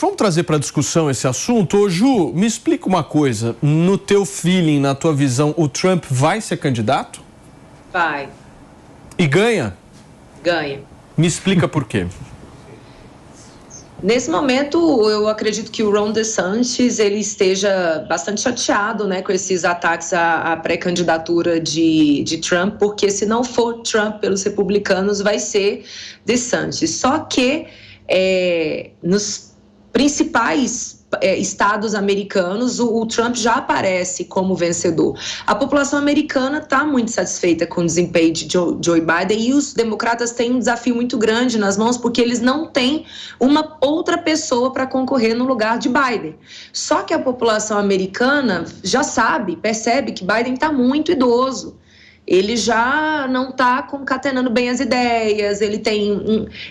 Vamos trazer para discussão esse assunto. Ô, Ju, me explica uma coisa. No teu feeling, na tua visão, o Trump vai ser candidato? Vai. E ganha? Ganha. Me explica por quê. Nesse momento, eu acredito que o Ron DeSantis ele esteja bastante chateado, né, com esses ataques à pré-candidatura de Trump, porque se não for Trump pelos republicanos, vai ser DeSantis. Só que nos principais estados americanos, o Trump já aparece como vencedor. A população americana está muito satisfeita com o desempenho de Joe Biden e os democratas têm um desafio muito grande nas mãos porque eles não têm uma outra pessoa para concorrer no lugar de Biden. Só que a população americana já percebe que Biden está muito idoso. Ele já não está concatenando bem as ideias, ele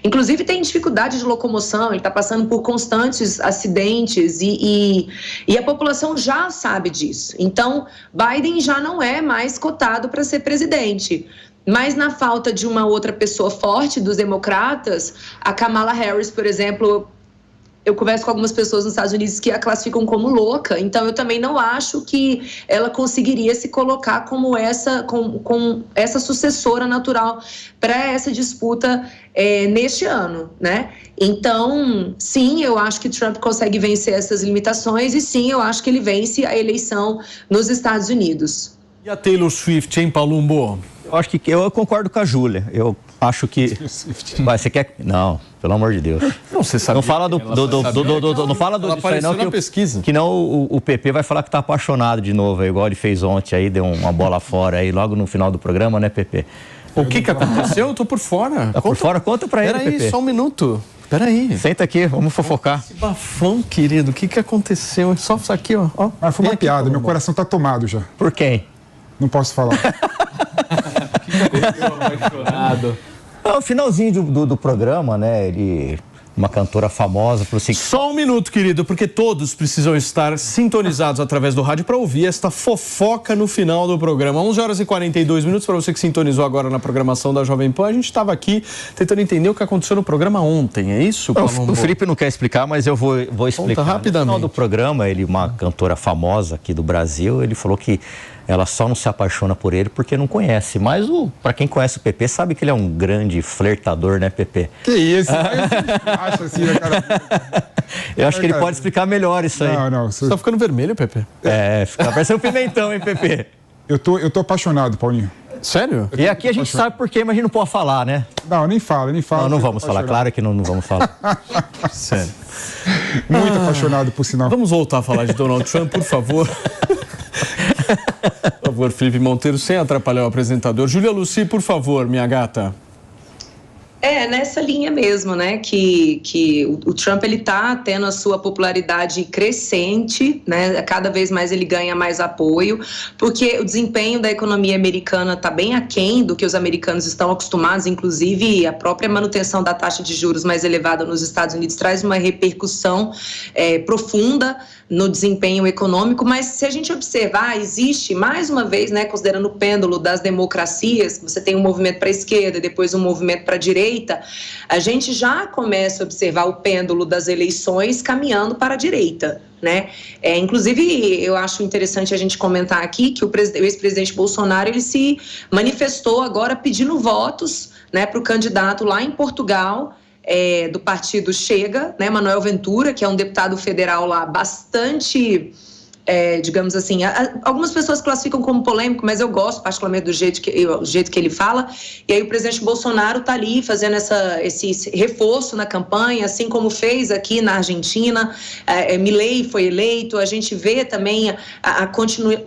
inclusive tem dificuldade de locomoção, ele está passando por constantes acidentes e a população já sabe disso. Então, Biden já não é mais cotado para ser presidente. Mas na falta de uma outra pessoa forte dos democratas, a Kamala Harris, por exemplo, eu converso com algumas pessoas nos Estados Unidos que a classificam como louca, então eu também não acho que ela conseguiria se colocar como com essa sucessora natural para essa disputa neste ano, né? Então, sim, eu acho que Trump consegue vencer essas limitações e sim, eu acho que ele vence a eleição nos Estados Unidos. E a Taylor Swift, hein, Palumbo? Eu acho que eu concordo com a Júlia. Eu acho que... Você quer... Não, pelo amor de Deus. Não, você sabe. Não fala não fala do isso aí, não, que pesquisa. Que não o PP vai falar que tá apaixonado de novo, igual ele fez ontem aí, deu uma bola fora aí logo no final do programa, né, PP? O que aconteceu? Eu tô por fora. Tá por fora? Conta pra ele, PP. Peraí, só um minuto. Peraí. Senta aqui, vamos fofocar. Esse bafão, querido, o que aconteceu? Só isso aqui, ó. Mas foi uma piada, meu coração tá tomado já. Por quem? Não posso falar. No finalzinho do programa, né, uma cantora famosa falou assim... Só um minuto, querido, porque todos precisam estar sintonizados através do rádio para ouvir esta fofoca no final do programa. 11 horas e 42 minutos, para você que sintonizou agora na programação da Jovem Pan. A gente estava aqui tentando entender o que aconteceu no programa ontem, é isso? O Felipe não quer explicar, mas eu vou explicar. Conta rapidamente. No final do programa, uma cantora famosa aqui do Brasil, ele falou que ela só não se apaixona por ele porque não conhece. Mas para quem conhece o PP, sabe que ele é um grande flertador, né, PP? Que isso? Acho assim, cara. Eu acho que ele pode explicar melhor isso aí. Não. Você tá ficando vermelho, PP? Fica parecendo um pimentão, hein, PP? Eu tô apaixonado, Paulinho. Sério? E aqui a gente sabe por quê, mas a gente não pode falar, né? Não, nem fala. Não vamos falar, claro que não vamos falar. Sério. Muito apaixonado, por sinal. Vamos voltar a falar de Donald Trump, por favor. Por favor, Felipe Monteiro, sem atrapalhar o apresentador. Júlia Lucy, por favor, minha gata. Nessa linha mesmo, né, que o Trump ele tá tendo a sua popularidade crescente, né, cada vez mais ele ganha mais apoio, porque o desempenho da economia americana tá bem aquém do que os americanos estão acostumados, inclusive a própria manutenção da taxa de juros mais elevada nos Estados Unidos traz uma repercussão profunda no desempenho econômico, mas se a gente observar, existe, mais uma vez, né, considerando o pêndulo das democracias, você tem um movimento para a esquerda, depois um movimento para a direita, a gente já começa a observar o pêndulo das eleições caminhando para a direita, né? Inclusive, eu acho interessante a gente comentar aqui que o ex-presidente Bolsonaro, ele se manifestou agora pedindo votos, né, para o candidato lá em Portugal, do partido Chega, né, Manuel Ventura, que é um deputado federal lá bastante, digamos assim, algumas pessoas classificam como polêmico, mas eu gosto particularmente do jeito que ele fala, e aí o presidente Bolsonaro está ali fazendo esse reforço na campanha, assim como fez aqui na Argentina, Milei foi eleito, a gente vê também a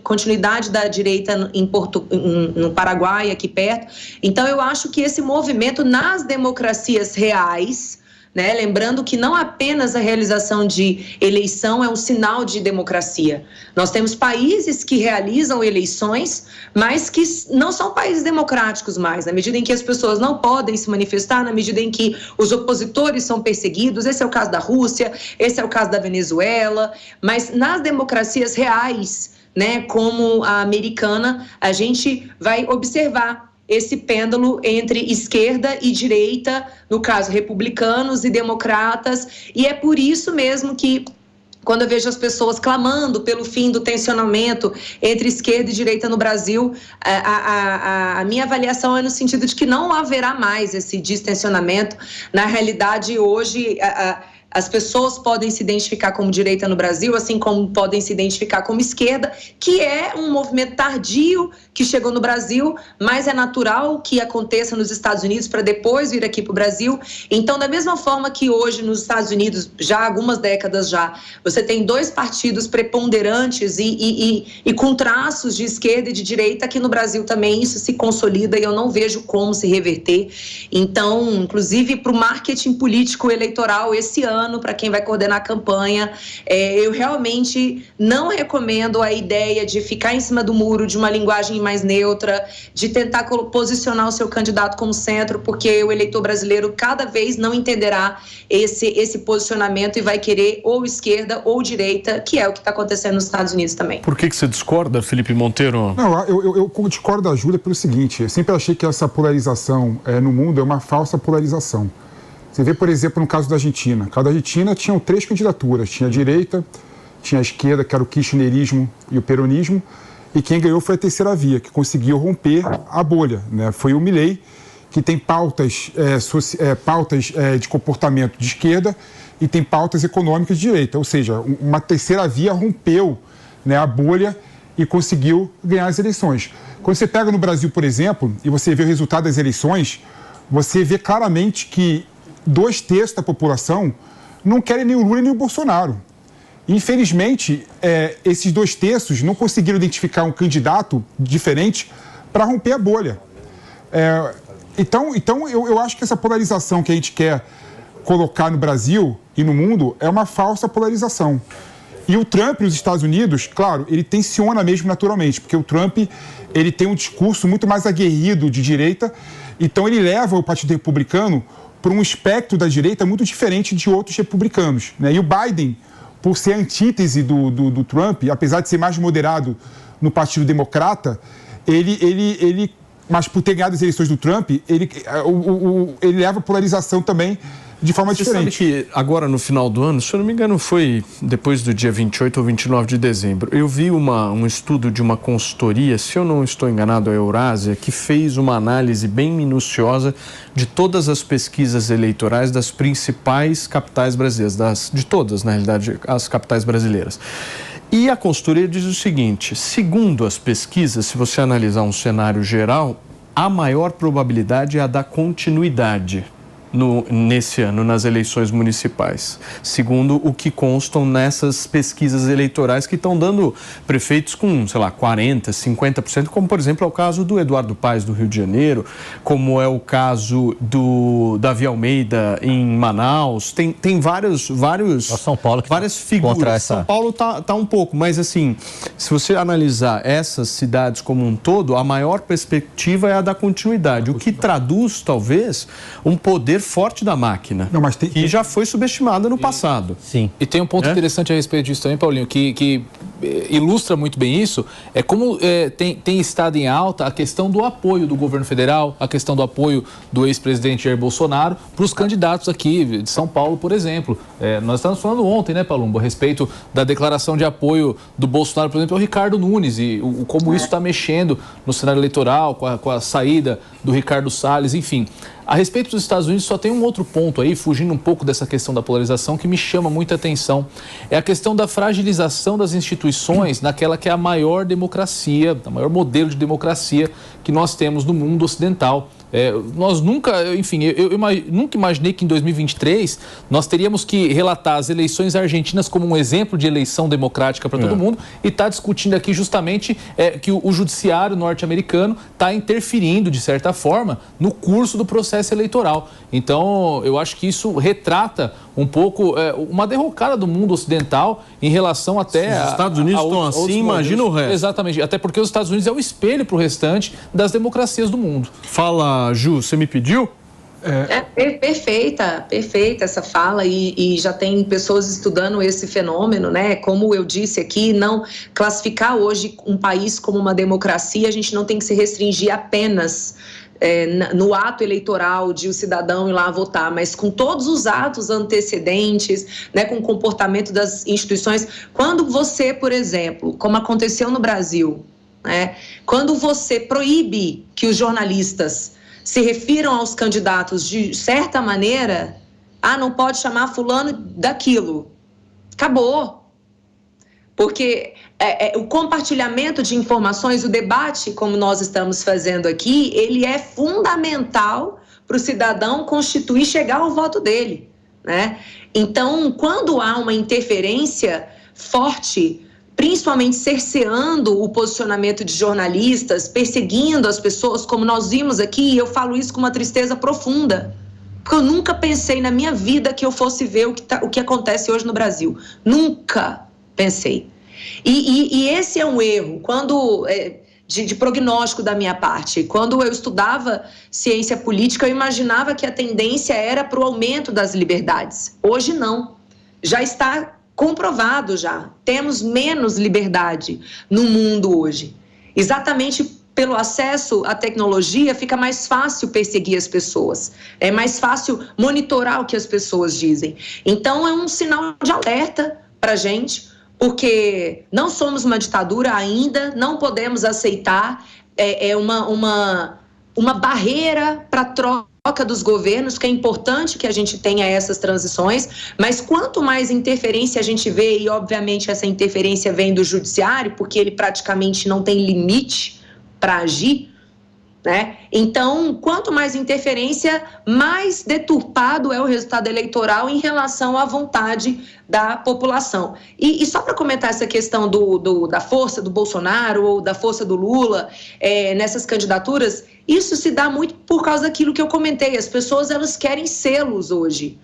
continuidade da direita no Paraguai, aqui perto. Então eu acho que esse movimento nas democracias reais, né? Lembrando que não apenas a realização de eleição é um sinal de democracia. Nós temos países que realizam eleições, mas que não são países democráticos mais, na medida em que as pessoas não podem se manifestar, na medida em que os opositores são perseguidos. Esse é o caso da Rússia, esse é o caso da Venezuela, mas nas democracias reais, né, como a americana, a gente vai observar esse pêndulo entre esquerda e direita, no caso, republicanos e democratas, e é por isso mesmo que, quando eu vejo as pessoas clamando pelo fim do tensionamento entre esquerda e direita no Brasil, a minha avaliação é no sentido de que não haverá mais esse distensionamento. Na realidade, hoje, as pessoas podem se identificar como direita no Brasil, assim como podem se identificar como esquerda, que é um movimento tardio que chegou no Brasil, mas é natural que aconteça nos Estados Unidos para depois vir aqui para o Brasil. Então, da mesma forma que hoje nos Estados Unidos, já há algumas décadas já, você tem 2 partidos preponderantes e com traços de esquerda e de direita, aqui no Brasil também isso se consolida e eu não vejo como se reverter. Então, inclusive para o marketing político eleitoral esse ano, para quem vai coordenar a campanha, eu realmente não recomendo a ideia de ficar em cima do muro, de uma linguagem mais neutra, de tentar posicionar o seu candidato como centro, porque o eleitor brasileiro cada vez não entenderá esse posicionamento e vai querer ou esquerda ou direita, que é o que está acontecendo nos Estados Unidos também. Por que você discorda, Felipe Monteiro? Não, eu discordo da Júlia pelo seguinte: eu sempre achei que essa polarização no mundo é uma falsa polarização. Você vê, por exemplo, no caso da Argentina. No caso da Argentina, tinham 3 candidaturas. Tinha a direita, tinha a esquerda, que era o kirchnerismo e o peronismo, e quem ganhou foi a terceira via, que conseguiu romper a bolha, né? Foi o Milei, que tem pautas de comportamento de esquerda e tem pautas econômicas de direita. Ou seja, uma terceira via rompeu, né, a bolha e conseguiu ganhar as eleições. Quando você pega no Brasil, por exemplo, e você vê o resultado das eleições, você vê claramente que 2/3 da população não querem nem o Lula nem o Bolsonaro. Infelizmente, esses 2/3 não conseguiram identificar um candidato diferente para romper a bolha. Então eu acho que essa polarização que a gente quer colocar no Brasil e no mundo é uma falsa polarização. E o Trump nos Estados Unidos, claro, ele tensiona mesmo naturalmente, porque o Trump ele tem um discurso muito mais aguerrido de direita, então ele leva o Partido Republicano para um espectro da direita muito diferente de outros republicanos, né? E o Biden, por ser a antítese do Trump, apesar de ser mais moderado no Partido Democrata, mas por ter ganhado as eleições do Trump, ele leva a polarização também de forma diferente. Você sabe que agora no final do ano, se eu não me engano foi depois do dia 28 ou 29 de dezembro, eu vi um estudo de uma consultoria, se eu não estou enganado, a Eurásia, que fez uma análise bem minuciosa de todas as pesquisas eleitorais das principais capitais brasileiras, de todas, na realidade, as capitais brasileiras. E a consultoria diz o seguinte: segundo as pesquisas, se você analisar um cenário geral, a maior probabilidade é a da continuidade nesse ano, nas eleições municipais, segundo o que constam nessas pesquisas eleitorais que estão dando prefeitos com, sei lá, 40%, 50%, como, por exemplo, é o caso do Eduardo Paes, do Rio de Janeiro, como é o caso do Davi Almeida, em Manaus. Tem vários São Paulo que várias figuras. São Paulo tá um pouco, mas assim, se você analisar essas cidades como um todo, a maior perspectiva é a da continuidade, o que traduz, talvez, um poder forte da máquina, que já foi subestimada no passado. Sim. E tem um ponto interessante a respeito disso também, Paulinho, que ilustra muito bem isso, é como tem estado em alta a questão do apoio do governo federal, a questão do apoio do ex-presidente Jair Bolsonaro para os candidatos aqui de São Paulo, por exemplo. Nós estávamos falando ontem, né, Palumbo, a respeito da declaração de apoio do Bolsonaro, por exemplo, ao Ricardo Nunes e como isso está mexendo no cenário eleitoral, com a saída do Ricardo Salles, enfim. A respeito dos Estados Unidos, só tem um outro ponto aí, fugindo um pouco dessa questão da polarização, que me chama muita atenção. É a questão da fragilização das instituições naquela que é a maior democracia, o maior modelo de democracia que nós temos no mundo ocidental. Nós nunca, enfim, eu nunca imaginei que em 2023 nós teríamos que relatar as eleições argentinas como um exemplo de eleição democrática para todo mundo e está discutindo aqui justamente que o judiciário norte-americano está interferindo, de certa forma, no curso do processo eleitoral. Então, eu acho que isso retrata um pouco uma derrocada do mundo ocidental em relação até... Se os Estados Unidos estão assim, imagina o resto. Exatamente, até porque os Estados Unidos é o espelho para o restante das democracias do mundo. Fala, Ju, você me pediu? Perfeita essa fala e já tem pessoas estudando esse fenômeno, né? Como eu disse aqui, não classificar hoje um país como uma democracia, a gente não tem que se restringir apenas no ato eleitoral de o cidadão ir lá votar, mas com todos os atos antecedentes, né, com o comportamento das instituições. Quando você, por exemplo, como aconteceu no Brasil, né, quando você proíbe que os jornalistas se refiram aos candidatos de certa maneira, não pode chamar fulano daquilo. Acabou. Porque o compartilhamento de informações, o debate, como nós estamos fazendo aqui, ele é fundamental para o cidadão constituir e chegar ao voto dele, né? Então, quando há uma interferência forte, principalmente cerceando o posicionamento de jornalistas, perseguindo as pessoas, como nós vimos aqui, e eu falo isso com uma tristeza profunda, porque eu nunca pensei na minha vida que eu fosse ver o que acontece hoje no Brasil. Nunca pensei. E esse é um erro, de prognóstico da minha parte. Quando eu estudava ciência política, eu imaginava que a tendência era para o aumento das liberdades. Hoje não. Já está comprovado já. Temos menos liberdade no mundo hoje. Exatamente pelo acesso à tecnologia, fica mais fácil perseguir as pessoas. É mais fácil monitorar o que as pessoas dizem. Então, é um sinal de alerta para a gente, porque não somos uma ditadura ainda, não podemos aceitar uma barreira para a troca dos governos, que é importante que a gente tenha essas transições, mas quanto mais interferência a gente vê, e obviamente essa interferência vem do judiciário, porque ele praticamente não tem limite para agir, né? Então, quanto mais interferência, mais deturpado é o resultado eleitoral em relação à vontade da população. E só para comentar essa questão da força do Bolsonaro ou da força do Lula nessas candidaturas, isso se dá muito por causa daquilo que eu comentei. As pessoas, elas querem selos hoje.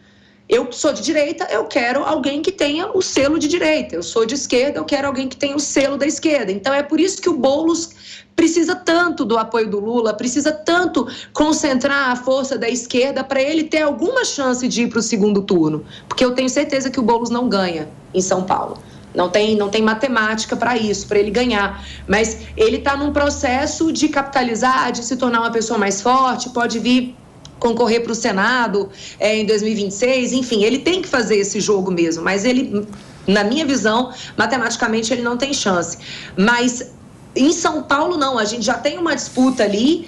Eu sou de direita, eu quero alguém que tenha o selo de direita. Eu sou de esquerda, eu quero alguém que tenha o selo da esquerda. Então, é por isso que o Boulos precisa tanto do apoio do Lula, precisa tanto concentrar a força da esquerda para ele ter alguma chance de ir para o segundo turno. Porque eu tenho certeza que o Boulos não ganha em São Paulo. Não tem matemática para isso, para ele ganhar. Mas ele está num processo de capitalizar, de se tornar uma pessoa mais forte, pode vir concorrer para o Senado em 2026, enfim, ele tem que fazer esse jogo mesmo, mas ele, na minha visão, matematicamente ele não tem chance. Mas em São Paulo não, a gente já tem uma disputa ali,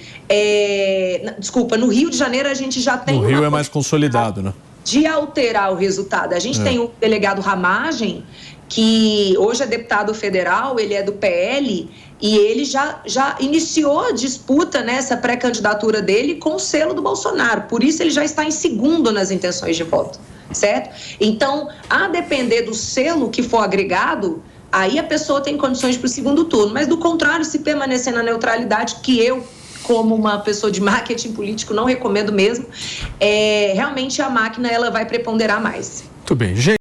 no Rio de Janeiro a gente já tem no Rio é mais consolidado, né? De alterar o resultado. A gente tem o delegado Ramagem, que hoje é deputado federal, ele é do PL, e ele já iniciou a disputa nessa pré-candidatura dele com o selo do Bolsonaro. Por isso ele já está em segundo nas intenções de voto, certo? Então, a depender do selo que for agregado, aí a pessoa tem condições para o segundo turno. Mas, do contrário, se permanecer na neutralidade, que eu, como uma pessoa de marketing político, não recomendo mesmo, realmente a máquina ela vai preponderar mais. Muito bem, gente.